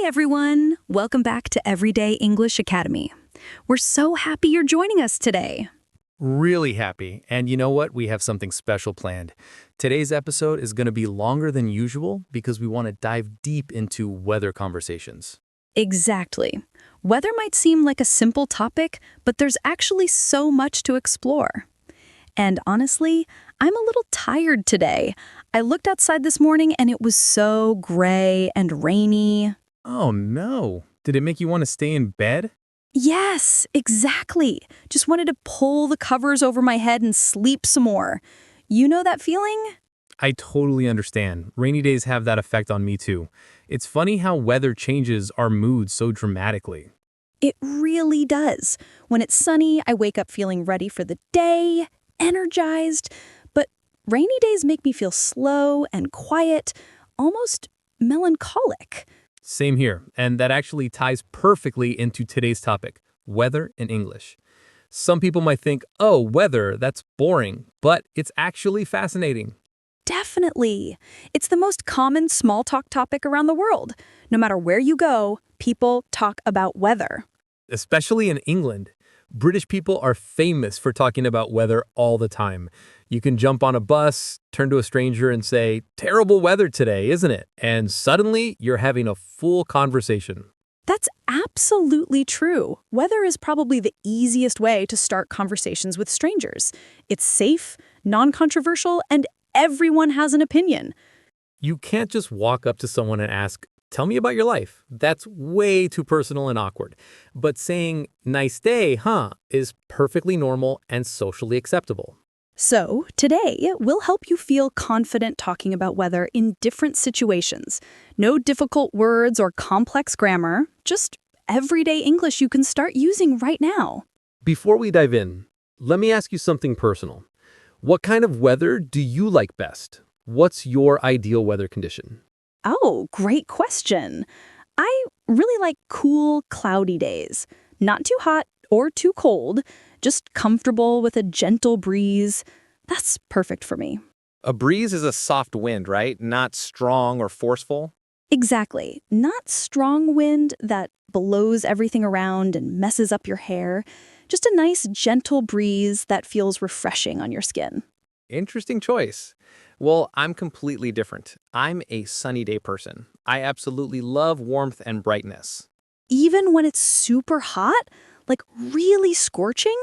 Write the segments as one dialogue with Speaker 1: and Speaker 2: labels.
Speaker 1: everyone! Welcome back to Everyday English Academy. We're so happy you're joining us today.
Speaker 2: Really happy. And you know what? We have something special planned. Today's episode is going to be longer than usual because we want to dive deep into weather conversations.
Speaker 1: Exactly. Weather might seem like a simple topic, but there's actually so much to explore. And honestly, I'm a little tired today. I looked outside this morning and it was so gray and rainy.
Speaker 2: Oh no. Did it make you want to stay in bed?
Speaker 1: Yes, exactly. Just wanted to pull the covers over my head and sleep some more. You know that feeling?
Speaker 2: I totally understand. Rainy days have that effect on me too. It's funny how weather changes our mood so dramatically.
Speaker 1: It really does. When it's sunny, I wake up feeling ready for the day, energized. But rainy days make me feel slow and quiet, almost melancholic.
Speaker 2: Same here, and that actually ties perfectly into today's topic, weather in English. Some people might think, oh, weather, that's boring, but it's actually fascinating.
Speaker 1: Definitely. It's the most common small talk topic around the world. No matter where you go, people talk about weather.
Speaker 2: Especially in England. British people are famous for talking about weather all the time. You can jump on a bus, turn to a stranger and say, terrible weather today, isn't it? And suddenly you're having a full conversation.
Speaker 1: That's absolutely true. Weather is probably the easiest way to start conversations with strangers. It's safe, non-controversial, and everyone has an opinion.
Speaker 2: You can't just walk up to someone and ask, tell me about your life. That's way too personal and awkward. But saying, nice day, huh, is perfectly normal and socially acceptable.
Speaker 1: So, today, we'll help you feel confident talking about weather in different situations. No difficult words or complex grammar, just everyday English you can start using right now.
Speaker 2: Before we dive in, let me ask you something personal. What kind of weather do you like best? What's your ideal weather condition?
Speaker 1: Oh, great question. I really like cool, cloudy days. Not too hot or too cold, just comfortable with a gentle breeze. That's perfect for me.
Speaker 3: A breeze is a soft wind, right? Not strong or forceful.
Speaker 1: Exactly. Not strong wind that blows everything around and messes up your hair. Just a nice, gentle breeze that feels refreshing on your skin.
Speaker 3: Interesting choice. Well, I'm completely different. I'm a sunny day person. I absolutely love warmth and brightness.
Speaker 1: Even when it's super hot, like really scorching?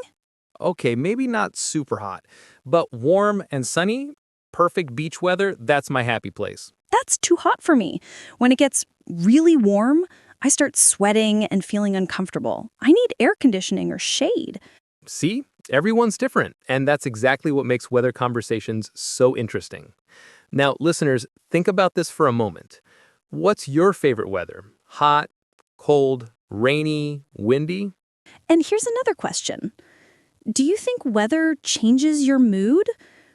Speaker 3: Okay, maybe not super hot, but warm and sunny, perfect beach weather, that's my happy place.
Speaker 1: That's too hot for me. When it gets really warm, I start sweating and feeling uncomfortable. I need air conditioning or shade.
Speaker 2: See, everyone's different, and that's exactly what makes weather conversations so interesting. Now, listeners, think about this for a moment. What's your favorite weather? Hot, cold, rainy, windy?
Speaker 1: And here's another question. Do you think weather changes your mood?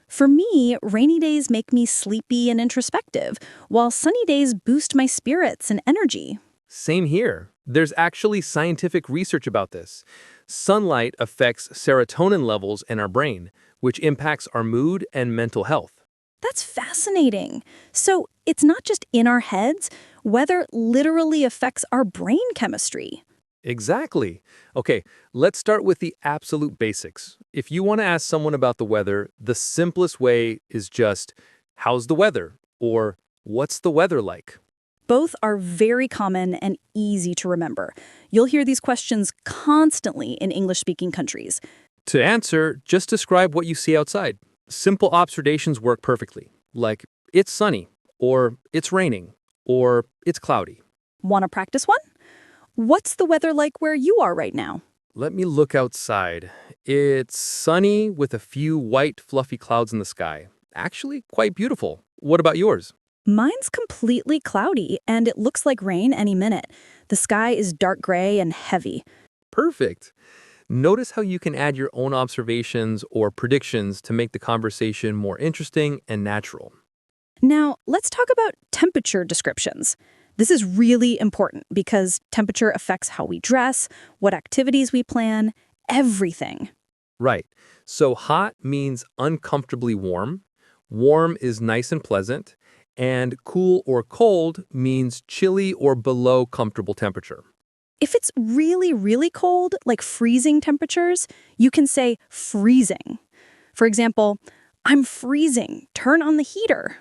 Speaker 1: For me, rainy days make me sleepy and introspective, while sunny days boost my spirits and energy.
Speaker 2: Same here. There's actually scientific research about this. Sunlight affects serotonin levels in our brain, which impacts our mood and mental health.
Speaker 1: That's fascinating. So it's not just in our heads, weather literally affects our brain chemistry.
Speaker 2: Exactly. Okay, let's start with the absolute basics. If you want to ask someone about the weather, the simplest way is just, how's the weather? Or, what's the weather like?
Speaker 1: Both are very common and easy to remember. You'll hear these questions constantly in English-speaking countries.
Speaker 2: To answer, just describe what you see outside. Simple observations work perfectly, like, it's sunny, or it's raining, or it's cloudy.
Speaker 1: Want to practice one? What's the weather like where you are right now?
Speaker 2: Let me look outside. It's sunny with a few white, fluffy clouds in the sky. Actually, quite beautiful. What about yours?
Speaker 1: Mine's completely cloudy, and it looks like rain any minute. The sky is dark gray and heavy.
Speaker 2: Perfect. Notice how you can add your own observations or predictions to make the conversation more interesting and natural.
Speaker 1: Now, let's talk about temperature descriptions. This is really important because temperature affects how we dress, what activities we plan, everything.
Speaker 2: Right. So hot means uncomfortably warm. Warm is nice and pleasant. And cool or cold means chilly or below comfortable temperature.
Speaker 1: If it's really, really cold, like freezing temperatures, you can say freezing. For example, I'm freezing. Turn on the heater.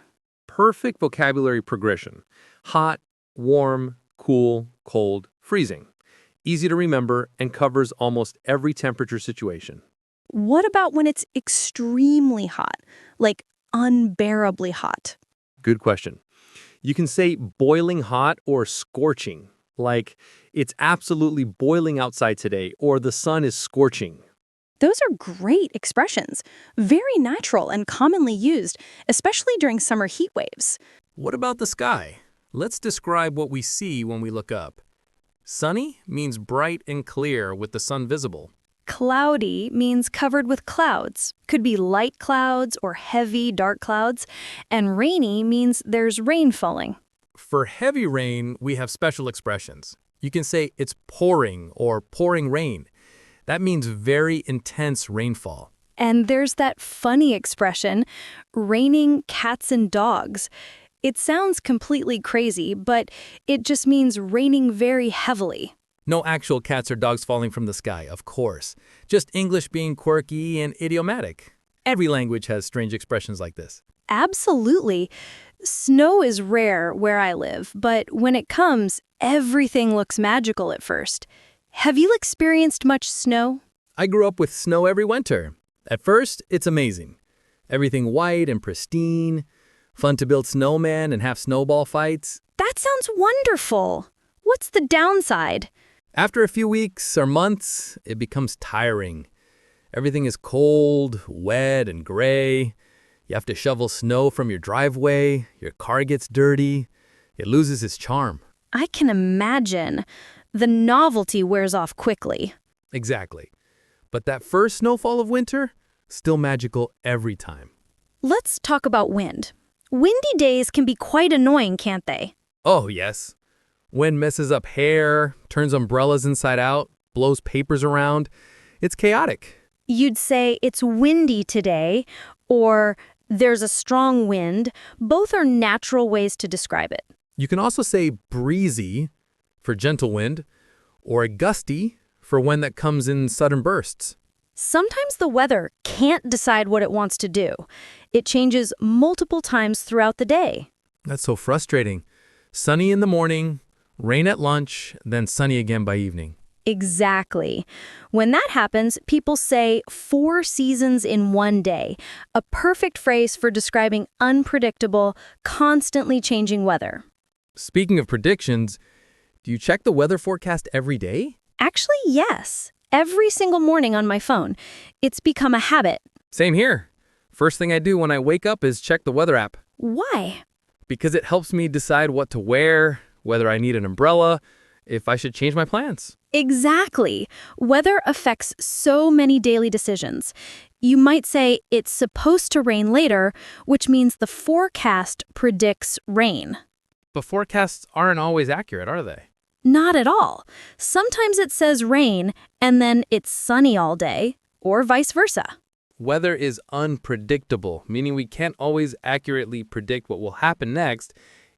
Speaker 2: Perfect vocabulary progression. Hot, warm, cool, cold, freezing. Easy to remember and covers almost every temperature situation.
Speaker 1: What about when it's extremely hot, like unbearably hot?
Speaker 2: Good question. You can say boiling hot or scorching, like it's absolutely boiling outside today or the sun is scorching.
Speaker 1: Those are great expressions, very natural and commonly used, especially during summer heat waves.
Speaker 3: What about the sky? Let's describe what we see when we look up. Sunny means bright and clear with the sun visible.
Speaker 1: Cloudy means covered with clouds. Could be light clouds or heavy, dark clouds. And rainy means there's rain falling.
Speaker 3: For heavy rain, we have special expressions. You can say it's pouring or pouring rain. That means very intense rainfall.
Speaker 1: And there's that funny expression, raining cats and dogs. It sounds completely crazy, but it just means raining very heavily.
Speaker 3: No actual cats or dogs falling from the sky, of course. Just English being quirky and idiomatic. Every language has strange expressions like this.
Speaker 1: Absolutely. Snow is rare where I live, but when it comes, everything looks magical at first. Have you experienced much snow?
Speaker 3: I grew up with snow every winter. At first, it's amazing. Everything white and pristine. Fun to build snowmen and have snowball fights.
Speaker 1: That sounds wonderful. What's the downside?
Speaker 3: After a few weeks or months, it becomes tiring. Everything is cold, wet, and gray. You have to shovel snow from your driveway. Your car gets dirty. It loses its charm.
Speaker 1: I can imagine. The novelty wears off quickly.
Speaker 3: Exactly. But that first snowfall of winter, still magical every time.
Speaker 1: Let's talk about wind. Windy days can be quite annoying, can't they?
Speaker 3: Oh, yes. Wind messes up hair, turns umbrellas inside out, blows papers around. It's chaotic.
Speaker 1: You'd say it's windy today, or there's a strong wind. Both are natural ways to describe it.
Speaker 3: You can also say breezy for gentle wind, or gusty for wind that comes in sudden bursts.
Speaker 1: Sometimes the weather can't decide what it wants to do. It changes multiple times throughout the day.
Speaker 3: That's so frustrating. Sunny in the morning, rain at lunch, then sunny again by evening.
Speaker 1: Exactly. When that happens, people say 4 seasons in one day, a perfect phrase for describing unpredictable, constantly changing weather.
Speaker 3: Speaking of predictions, do you check the weather forecast every day?
Speaker 1: Actually, yes. Every single morning on my phone. It's become a habit.
Speaker 3: Same here. First thing I do when I wake up is check the weather app.
Speaker 1: Why?
Speaker 3: Because it helps me decide what to wear, whether I need an umbrella, if I should change my plans.
Speaker 1: Exactly. Weather affects so many daily decisions. You might say it's supposed to rain later, which means the forecast predicts rain.
Speaker 3: But forecasts aren't always accurate, are they?
Speaker 1: Not at all. Sometimes it says rain, and then it's sunny all day, or vice versa.
Speaker 3: Weather is unpredictable, meaning we can't always accurately predict what will happen next,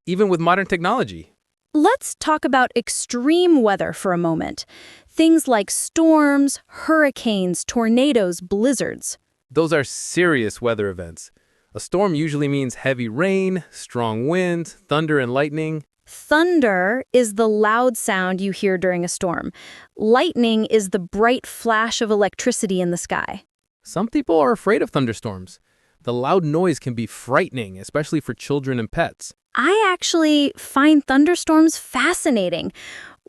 Speaker 3: even with modern technology.
Speaker 1: Let's talk about extreme weather for a moment. Things like storms, hurricanes, tornadoes, blizzards.
Speaker 3: Those are serious weather events. A storm usually means heavy rain, strong wind, thunder, and lightning.
Speaker 1: Thunder is the loud sound you hear during a storm. Lightning is the bright flash of electricity in the sky.
Speaker 3: Some people are afraid of thunderstorms. The loud noise can be frightening, especially for children and pets.
Speaker 1: I actually find thunderstorms fascinating.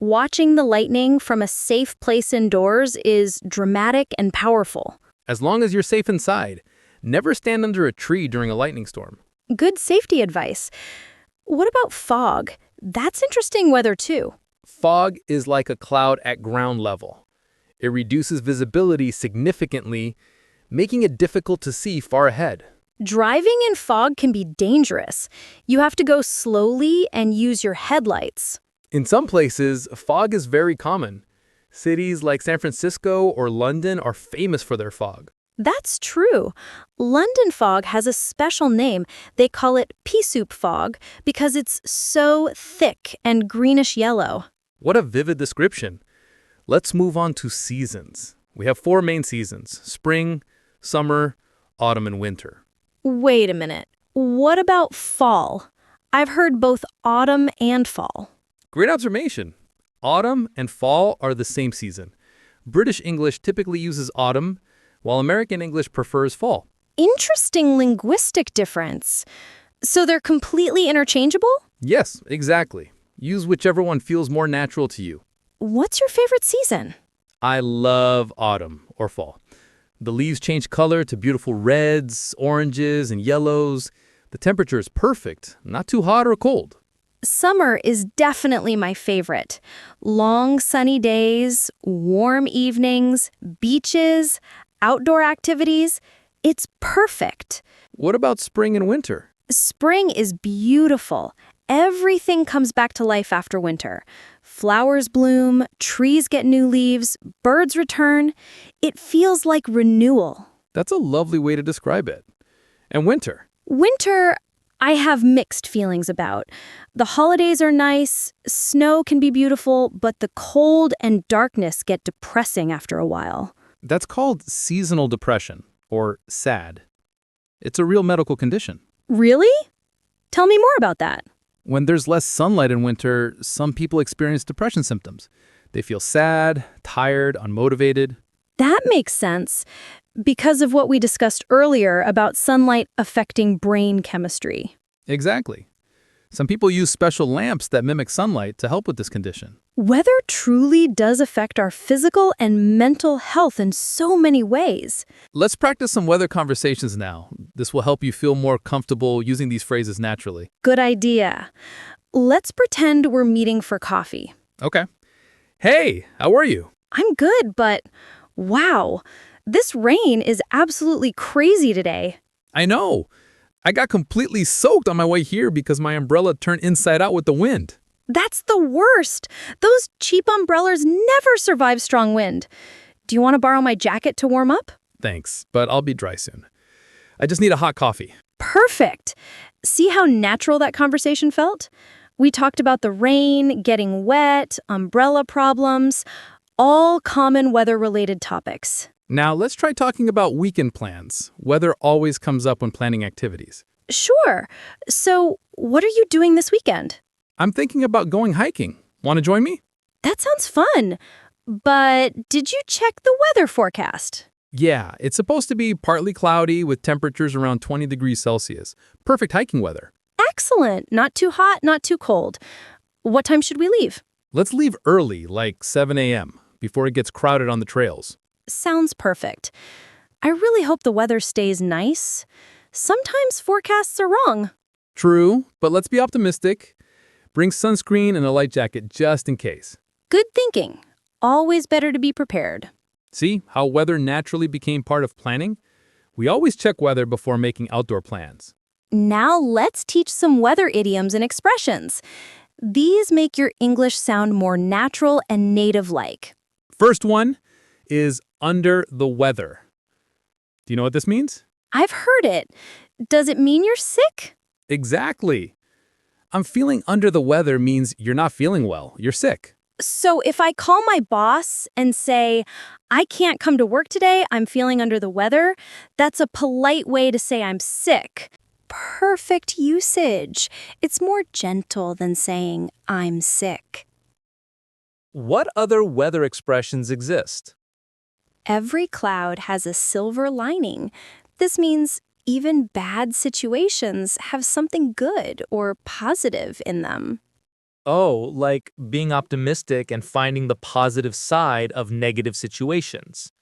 Speaker 1: Watching the lightning from a safe place indoors is dramatic and powerful.
Speaker 3: As long as you're safe inside, never stand under a tree during a lightning storm.
Speaker 1: Good safety advice. What about fog? That's interesting weather too.
Speaker 3: Fog is like a cloud at ground level. It reduces visibility significantly, making it difficult to see far ahead.
Speaker 1: Driving in fog can be dangerous. You have to go slowly and use your headlights.
Speaker 3: In some places, fog is very common. Cities like San Francisco or London are famous for their fog.
Speaker 1: That's true. London fog has a special name. They call it pea soup fog because it's so thick and greenish yellow.
Speaker 3: What a vivid description. Let's move on to seasons. We have 4 main seasons: spring, summer, autumn, and winter.
Speaker 1: Wait a minute. What about fall? I've heard both autumn and fall.
Speaker 3: Great observation. Autumn and fall are the same season. British English typically uses autumn, while American English prefers fall.
Speaker 1: Interesting linguistic difference. So they're completely interchangeable?
Speaker 3: Yes, exactly. Use whichever one feels more natural to you.
Speaker 1: What's your favorite season?
Speaker 3: I love autumn or fall. The leaves change color to beautiful reds, oranges, and yellows. The temperature is perfect, not too hot or cold.
Speaker 1: Summer is definitely my favorite. Long sunny days, warm evenings, beaches, outdoor activities. It's perfect.
Speaker 3: What about spring and winter?
Speaker 1: Spring is beautiful. Everything comes back to life after winter. Flowers bloom, trees get new leaves, birds return. It feels like renewal.
Speaker 3: That's a lovely way to describe it. And winter?
Speaker 1: Winter, I have mixed feelings about. The holidays are nice, snow can be beautiful, but the cold and darkness get depressing after a while.
Speaker 3: That's called seasonal depression, or SAD. It's a real medical condition.
Speaker 1: Really? Tell me more about that.
Speaker 3: When there's less sunlight in winter, some people experience depression symptoms. They feel sad, tired, unmotivated.
Speaker 1: That makes sense because of what we discussed earlier about sunlight affecting brain chemistry.
Speaker 3: Exactly. Some people use special lamps that mimic sunlight to help with this condition.
Speaker 1: Weather truly does affect our physical and mental health in so many ways.
Speaker 3: Let's practice some weather conversations now. This will help you feel more comfortable using these phrases naturally.
Speaker 1: Good idea. Let's pretend we're meeting for coffee.
Speaker 3: Okay. Hey, how are you?
Speaker 1: I'm good, but wow, this rain is absolutely crazy today.
Speaker 3: I know. I got completely soaked on my way here because my umbrella turned inside out with the wind.
Speaker 1: That's the worst. Those cheap umbrellas never survive strong wind. Do you want to borrow my jacket to warm up?
Speaker 3: Thanks, but I'll be dry soon. I just need a hot coffee.
Speaker 1: Perfect. See how natural that conversation felt? We talked about the rain, getting wet, umbrella problems, all common weather-related topics.
Speaker 3: Now, let's try talking about weekend plans. Weather always comes up when planning activities.
Speaker 1: Sure. So, what are you doing this weekend?
Speaker 3: I'm thinking about going hiking. Want to join me?
Speaker 1: That sounds fun. But did you check the weather forecast?
Speaker 3: Yeah, it's supposed to be partly cloudy with temperatures around 20 degrees Celsius. Perfect hiking weather.
Speaker 1: Excellent. Not too hot, not too cold. What time should we leave?
Speaker 3: Let's leave early, like 7 a.m., before it gets crowded on the trails.
Speaker 1: Sounds perfect. I really hope the weather stays nice. Sometimes forecasts are wrong.
Speaker 3: True, but let's be optimistic. Bring sunscreen and a light jacket just in case.
Speaker 1: Good thinking. Always better to be prepared.
Speaker 3: See how weather naturally became part of planning? We always check weather before making outdoor plans.
Speaker 1: Now let's teach some weather idioms and expressions. These make your English sound more natural and native-like.
Speaker 3: First one is under the weather. Do you know what this means?
Speaker 1: I've heard it. Does it mean you're sick?
Speaker 3: Exactly. I'm feeling under the weather means you're not feeling well. You're sick.
Speaker 1: So if I call my boss and say, I can't come to work today, I'm feeling under the weather, that's a polite way to say I'm sick. Perfect usage. It's more gentle than saying I'm sick.
Speaker 2: What other weather expressions exist?
Speaker 1: Every cloud has a silver lining. This means even bad situations have something good or positive in them.
Speaker 2: Oh, like being optimistic and finding the positive side of negative situations.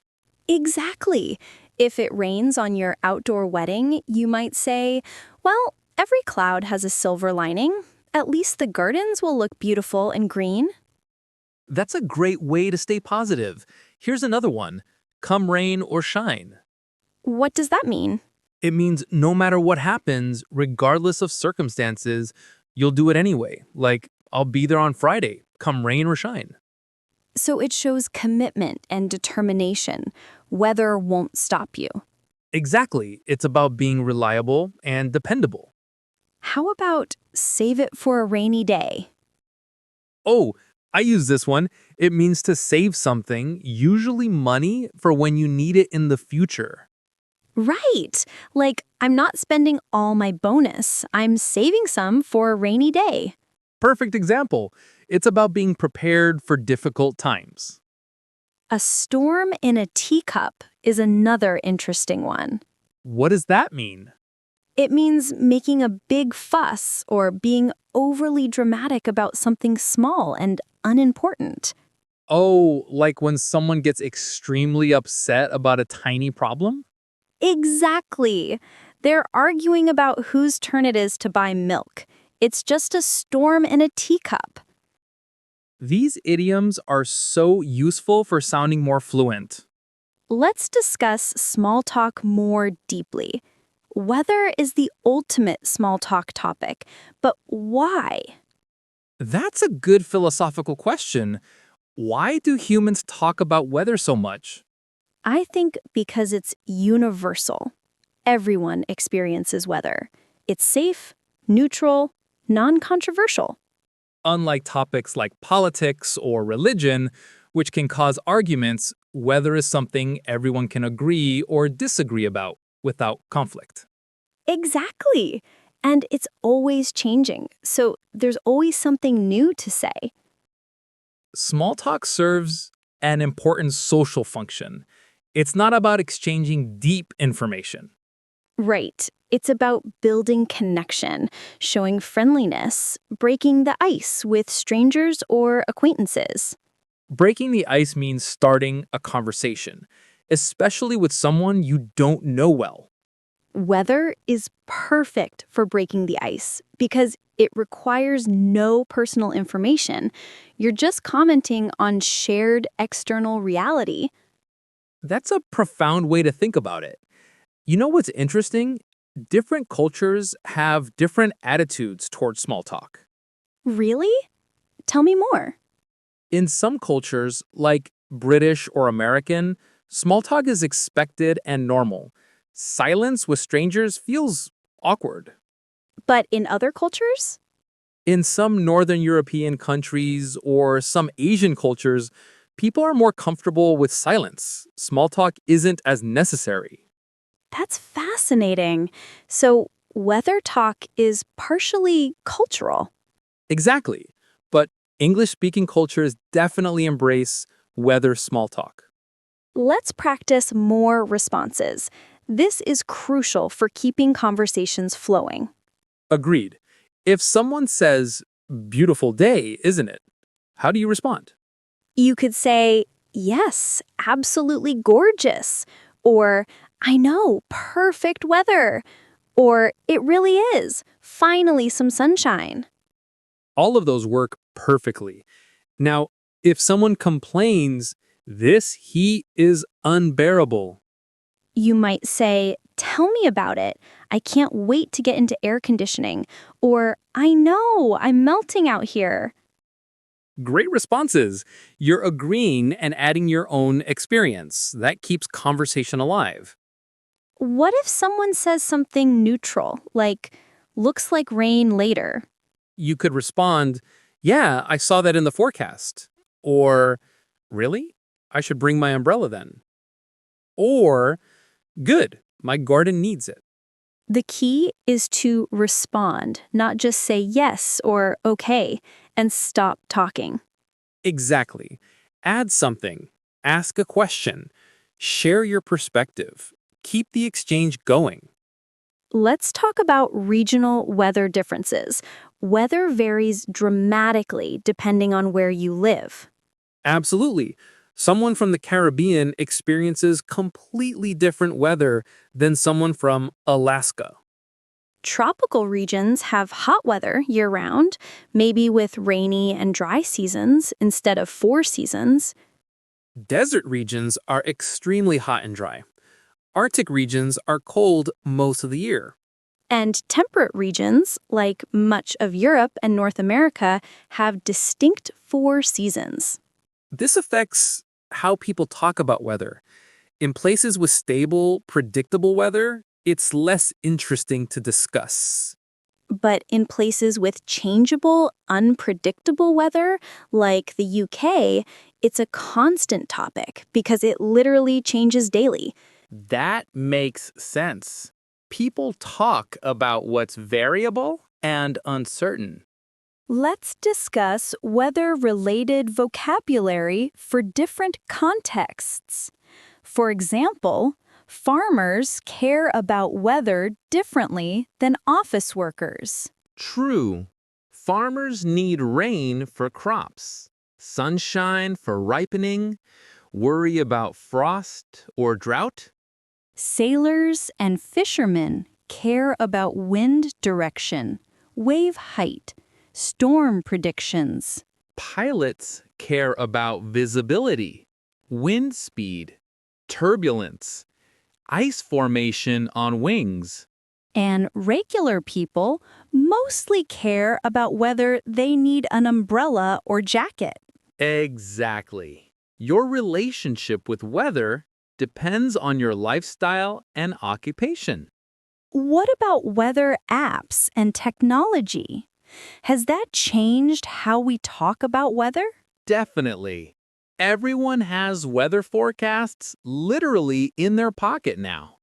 Speaker 1: Exactly. If it rains on your outdoor wedding, you might say, well, every cloud has a silver lining. At least the gardens will look beautiful and green.
Speaker 2: That's a great way to stay positive. Here's another one. Come rain or shine.
Speaker 1: What does that mean?
Speaker 2: It means no matter what happens, regardless of circumstances, you'll do it anyway. Like, I'll be there on Friday, come rain or shine.
Speaker 1: So it shows commitment and determination. Weather won't stop you.
Speaker 2: Exactly. It's about being reliable and dependable.
Speaker 1: How about save it for a rainy day?
Speaker 2: Oh, I use this one. It means to save something, usually money, for when you need it in the future.
Speaker 1: Right. Like, I'm not spending all my bonus. I'm saving some for a rainy day.
Speaker 2: Perfect example. It's about being prepared for difficult times.
Speaker 1: A storm in a teacup is another interesting one.
Speaker 2: What does that mean?
Speaker 1: It means making a big fuss or being overly dramatic about something small and unimportant.
Speaker 2: Oh, like when someone gets extremely upset about a tiny problem?
Speaker 1: Exactly. They're arguing about whose turn it is to buy milk. It's just a storm in a teacup.
Speaker 2: These idioms are so useful for sounding more fluent.
Speaker 1: Let's discuss small talk more deeply. Weather is the ultimate small talk topic, but why?
Speaker 2: That's a good philosophical question. Why do humans talk about weather so much?
Speaker 1: I think because it's universal. Everyone experiences weather. It's safe, neutral, non-controversial.
Speaker 2: Unlike topics like politics or religion, which can cause arguments, weather is something everyone can agree or disagree about without conflict.
Speaker 1: Exactly. And it's always changing, so there's always something new to say.
Speaker 2: Small talk serves an important social function. It's not about exchanging deep information.
Speaker 1: Right. It's about building connection, showing friendliness, breaking the ice with strangers or acquaintances.
Speaker 2: Breaking the ice means starting a conversation, especially with someone you don't know well.
Speaker 1: Weather is perfect for breaking the ice because it requires no personal information. You're just commenting on shared external reality.
Speaker 2: That's a profound way to think about it. You know what's interesting? Different cultures have different attitudes towards small talk.
Speaker 1: Really? Tell me more.
Speaker 2: In some cultures, like British or American, small talk is expected and normal. Silence with strangers feels awkward.
Speaker 1: But in other cultures?
Speaker 2: In some Northern European countries or some Asian cultures, people are more comfortable with silence. Small talk isn't as necessary.
Speaker 1: That's fascinating. So, weather talk is partially cultural.
Speaker 2: Exactly. But English-speaking cultures definitely embrace weather small talk.
Speaker 1: Let's practice more responses. This is crucial for keeping conversations flowing.
Speaker 2: Agreed. If someone says, beautiful day, isn't it? How do you respond?
Speaker 1: You could say, yes, absolutely gorgeous. Or, I know, perfect weather. Or, it really is. Finally, some sunshine.
Speaker 2: All of those work perfectly. Now, if someone complains, this heat is unbearable.
Speaker 1: You might say, tell me about it. I can't wait to get into air conditioning. Or, I know, I'm melting out here.
Speaker 2: Great responses. You're agreeing and adding your own experience. That keeps conversation alive.
Speaker 1: What if someone says something neutral, like, looks like rain later?
Speaker 2: You could respond, yeah, I saw that in the forecast. Or, really? I should bring my umbrella then. Or, good, my garden needs it.
Speaker 1: The key is to respond, not just say yes or okay, and stop talking.
Speaker 2: Exactly. Add something. Ask a question. Share your perspective. Keep the exchange going.
Speaker 1: Let's talk about regional weather differences. Weather varies dramatically depending on where you live.
Speaker 2: Absolutely. Someone from the Caribbean experiences completely different weather than someone from Alaska.
Speaker 1: Tropical regions have hot weather year-round, maybe with rainy and dry seasons instead of 4 seasons.
Speaker 2: Desert regions are extremely hot and dry. Arctic regions are cold most of the year.
Speaker 1: And temperate regions, like much of Europe and North America, have distinct 4 seasons.
Speaker 2: This affects how people talk about weather.
Speaker 4: In places with stable, predictable weather, it's less interesting to discuss.
Speaker 1: But in places with changeable, unpredictable weather, like the UK, it's a constant topic because it literally changes daily.
Speaker 4: That makes sense. People talk about what's variable and uncertain.
Speaker 1: Let's discuss weather-related vocabulary for different contexts. For example, farmers care about weather differently than office workers.
Speaker 4: True. Farmers need rain for crops, sunshine for ripening, worry about frost or drought.
Speaker 1: Sailors and fishermen care about wind direction, wave height, storm predictions.
Speaker 4: Pilots care about visibility, wind speed, turbulence, ice formation on wings.
Speaker 1: And regular people mostly care about whether they need an umbrella or jacket.
Speaker 4: Exactly. Your relationship with weather depends on your lifestyle and occupation.
Speaker 1: What about weather apps and technology? Has that changed how we talk about weather?
Speaker 4: Definitely. Everyone has weather forecasts literally in their pocket now.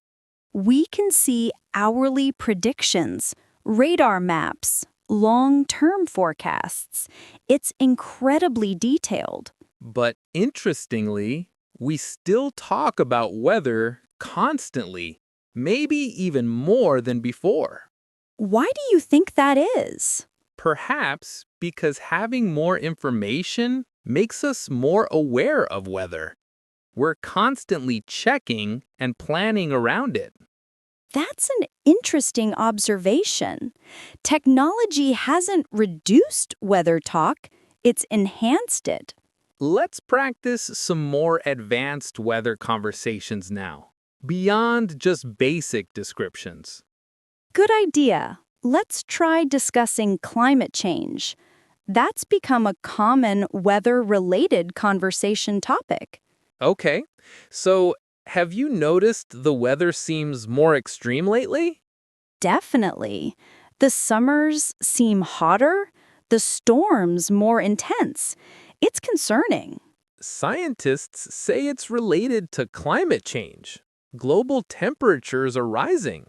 Speaker 1: We can see hourly predictions, radar maps, long-term forecasts. It's incredibly detailed.
Speaker 4: But interestingly, we still talk about weather constantly, maybe even more than before.
Speaker 1: Why do you think that is?
Speaker 4: Perhaps because having more information makes us more aware of weather. We're constantly checking and planning around it.
Speaker 1: That's an interesting observation. Technology hasn't reduced weather talk, it's enhanced it.
Speaker 4: Let's practice some more advanced weather conversations now, beyond just basic descriptions.
Speaker 1: Good idea. Let's try discussing climate change. That's become a common weather-related conversation topic.
Speaker 4: Okay, so have you noticed the weather seems more extreme lately?
Speaker 1: Definitely. The summers seem hotter, the storms more intense. It's concerning.
Speaker 4: Scientists say it's related to climate change. Global temperatures are rising.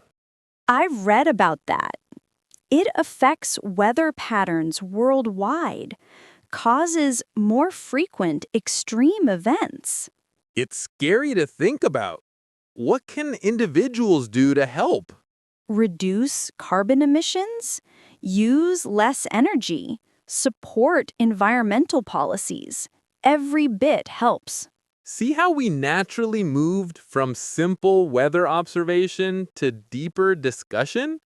Speaker 1: I've read about that. It affects weather patterns worldwide, causes more frequent extreme events.
Speaker 4: It's scary to think about. What can individuals do to help?
Speaker 1: Reduce carbon emissions, use less energy, support environmental policies. Every bit helps.
Speaker 4: See how we naturally moved from simple weather observation to deeper discussion?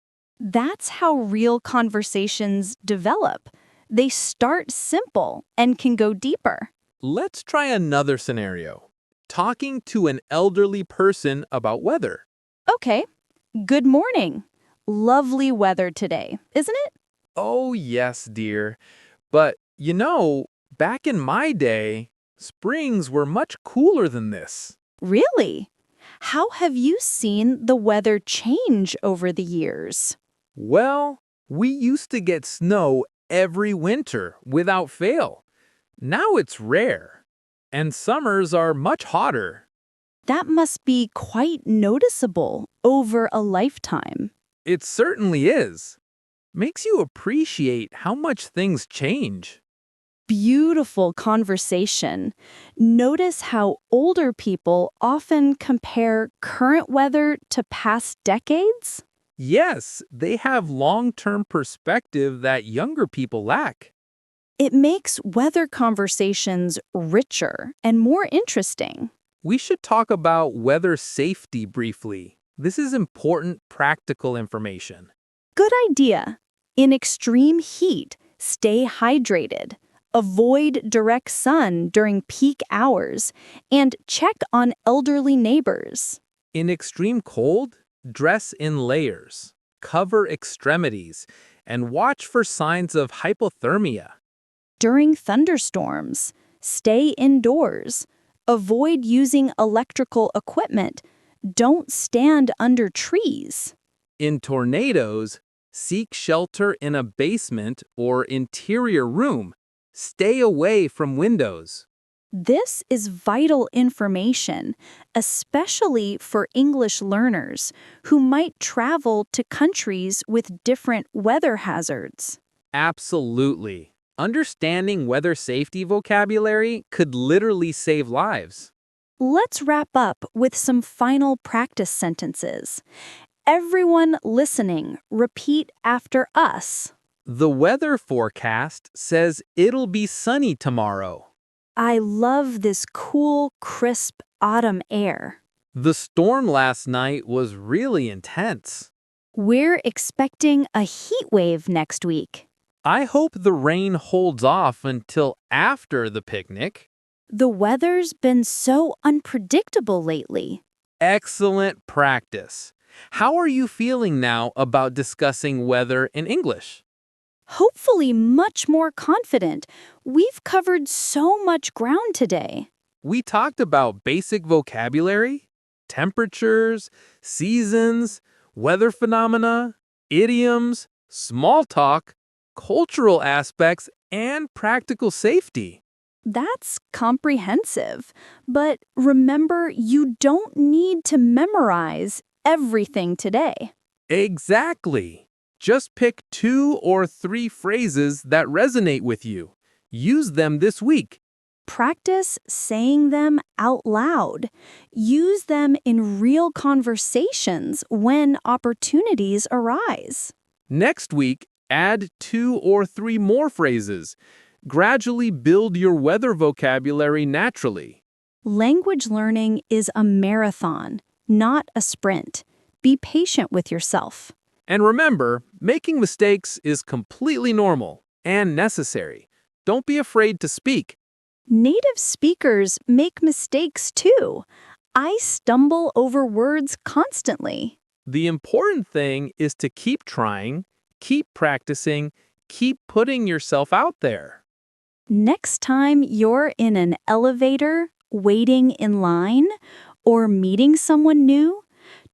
Speaker 1: That's how real conversations develop. They start simple and can go deeper.
Speaker 4: Let's try another scenario. Talking to an elderly person about weather.
Speaker 1: Okay, good morning. Lovely weather today, isn't it?
Speaker 4: Oh, yes, dear. But, back in my day, springs were much cooler than this.
Speaker 1: Really? How have you seen the weather change over the years?
Speaker 4: Well, we used to get snow every winter without fail. Now it's rare, and summers are much hotter.
Speaker 1: That must be quite noticeable over a lifetime.
Speaker 4: It certainly is. Makes you appreciate how much things change.
Speaker 1: Beautiful conversation. Notice how older people often compare current weather to past decades?
Speaker 4: Yes, they have long-term perspective that younger people lack.
Speaker 1: It makes weather conversations richer and more interesting.
Speaker 4: We should talk about weather safety briefly. This is important practical information.
Speaker 1: Good idea. In extreme heat, stay hydrated. Avoid direct sun during peak hours, and check on elderly neighbors.
Speaker 4: In extreme cold, dress in layers, cover extremities, and watch for signs of hypothermia.
Speaker 1: During thunderstorms, stay indoors. Avoid using electrical equipment. Don't stand under trees.
Speaker 4: In tornadoes, seek shelter in a basement or interior room. Stay away from windows.
Speaker 1: This is vital information, especially for English learners who might travel to countries with different weather hazards.
Speaker 4: Absolutely. Understanding weather safety vocabulary could literally save lives.
Speaker 1: Let's wrap up with some final practice sentences. Everyone listening, repeat after us.
Speaker 4: The weather forecast says it'll be sunny tomorrow.
Speaker 1: I love this cool, crisp autumn air.
Speaker 4: The storm last night was really intense.
Speaker 1: We're expecting a heat wave next week.
Speaker 4: I hope the rain holds off until after the picnic.
Speaker 1: The weather's been so unpredictable lately.
Speaker 4: Excellent practice. How are you feeling now about discussing weather in English?
Speaker 1: Hopefully much more confident. We've covered so much ground today.
Speaker 4: We talked about basic vocabulary, temperatures, seasons, weather phenomena, idioms, small talk, cultural aspects, and practical safety.
Speaker 1: That's comprehensive. But remember, you don't need to memorize everything today.
Speaker 4: Exactly. Just pick 2 or 3 phrases that resonate with you. Use them this week.
Speaker 1: Practice saying them out loud. Use them in real conversations when opportunities arise.
Speaker 4: Next week, add 2 or 3 more phrases. Gradually build your weather vocabulary naturally.
Speaker 1: Language learning is a marathon, not a sprint. Be patient with yourself.
Speaker 4: And remember, making mistakes is completely normal and necessary. Don't be afraid to speak.
Speaker 1: Native speakers make mistakes too. I stumble over words constantly.
Speaker 4: The important thing is to keep trying, keep practicing, keep putting yourself out there.
Speaker 1: Next time you're in an elevator, waiting in line, or meeting someone new,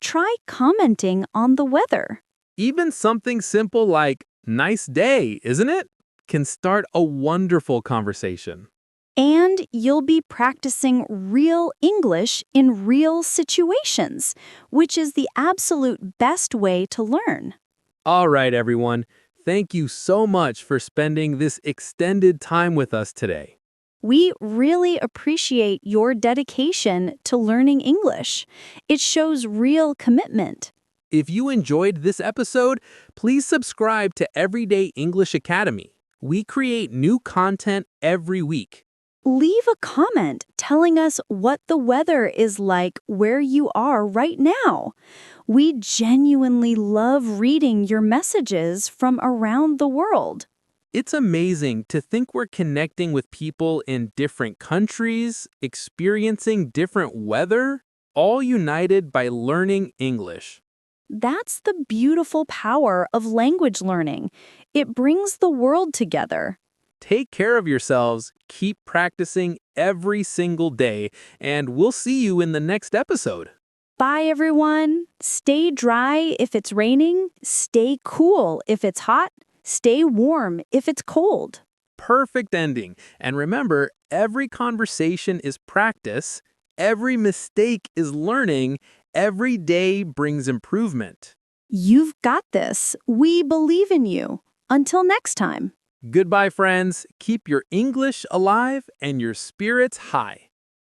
Speaker 1: try commenting on the weather.
Speaker 4: Even something simple like, "Nice day, isn't it?" can start a wonderful conversation.
Speaker 1: And you'll be practicing real English in real situations, which is the absolute best way to learn.
Speaker 4: All right, everyone. Thank you so much for spending this extended time with us today.
Speaker 1: We really appreciate your dedication to learning English. It shows real commitment.
Speaker 4: If you enjoyed this episode, please subscribe to Everyday English Academy. We create new content every week.
Speaker 1: Leave a comment telling us what the weather is like where you are right now. We genuinely love reading your messages from around the world.
Speaker 4: It's amazing to think we're connecting with people in different countries, experiencing different weather, all united by learning English.
Speaker 1: That's the beautiful power of language learning. It brings the world together.
Speaker 4: Take care of yourselves, keep practicing every single day, and we'll see you in the next episode.
Speaker 1: Bye, everyone. Stay dry if it's raining. Stay cool if it's hot. Stay warm if it's cold.
Speaker 4: Perfect ending. And remember, every conversation is practice, every mistake is learning, every day brings improvement.
Speaker 1: You've got this. We believe in you. Until next time.
Speaker 4: Goodbye, friends. Keep your English alive and your spirits high.